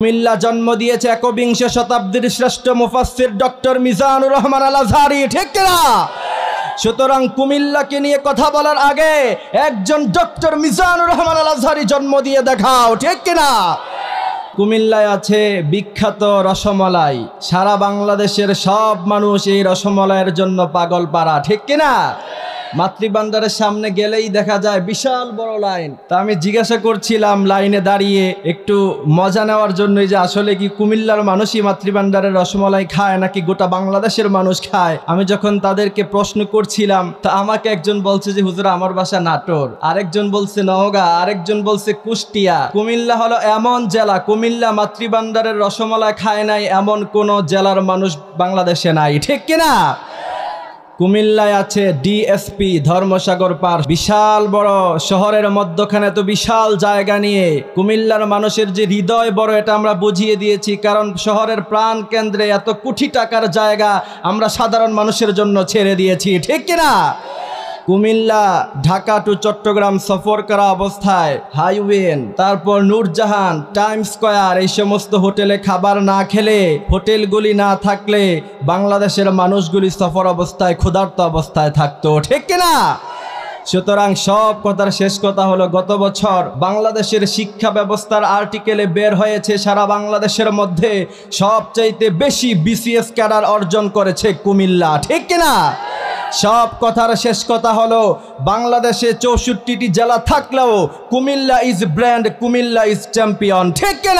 কুমিল্লা জন্ম দিয়েছে একবিংশ শতাব্দীর শ্রেষ্ঠ মুফাসসির ডক্টর মিজানুর রহমান আল আজহারি, ঠিক কিনা? সুতরাং কুমিল্লাকে নিয়ে কথা বলার আগে একজন ডক্টর মিজানুর রহমান আল আজহারি জন্ম দিয়ে দেখাও, ঠিক কিনা? কুমিল্লায় আছে বিখ্যাত রসমলাই, সারা বাংলাদেশের সব মানুষ এই রসমলাইয়ের জন্য পাগল পাড়া, ঠিক কিনা? মাতৃভান্ডারের সামনে গেলেই দেখা যায় বিশাল বড় লাইন। তা আমি জিজ্ঞাসা করছিলাম লাইনে দাঁড়িয়ে একটু মজা নেওয়ার জন্য যে আসলে কি কুমিল্লার মানুষই মাতৃভান্ডারের রসমালাই খায় নাকি গোটা বাংলাদেশের মানুষ খায়। আমি যখন তাদেরকে প্রশ্ন করছিলাম তা আমাকে একজন বলছে যে হুজুর আমার বাসা নাটোর, আরেকজন বলছে নওগাঁ, আরেকজন বলছে কুষ্টিয়া। কুমিল্লা হলো এমন জেলা, কুমিল্লা মাতৃভান্ডারের রসমালাই খায় নাই এমন কোন জেলার মানুষ বাংলাদেশে নাই, ঠিক কিনা? কুমিল্লায় আছে ডিএসপি ধর্মসাগর পার্ক, বিশাল বড় শহরের মধ্যখানে তো বিশাল জায়গা নিয়ে কুমিল্লার মানুষের যে হৃদয় বড় এটা আমরা বুঝিয়ে দিয়েছি, কারণ শহরের প্রাণ কেন্দ্রে এত কোটি টাকার জায়গা আমরা সাধারণ মানুষের জন্য ছেড়ে দিয়েছি, ঠিক কিনা? কুমিল্লা ঢাকা টু চট্টগ্রাম সফর করা অবস্থায় হাইওয়ে, তারপর নূরজাহান, টাইম স্কয়ার, এই সমস্ত হোটেলে খাবার না খেলে, হোটেলগুলি না থাকলে বাংলাদেশের মানুষগুলি সফর অবস্থায় ক্ষুধার্ত অবস্থায় থাকতো, ঠিক কিনা? সুতরাং সব কথার শেষ কথা হলো গত বছর বাংলাদেশের শিক্ষা ব্যবস্থার আর্টিকেলে বের হয়েছে সারা বাংলাদেশের মধ্যে সবচাইতে বেশি বিসিএস ক্যাডার অর্জন করেছে কুমিল্লা, ঠিক কিনা? সব কথার শেষ কথা হলো বাংলাদেশে 64টি জেলা থাকলেও Comilla is brand, Comilla is champion, ঠিক কিনা?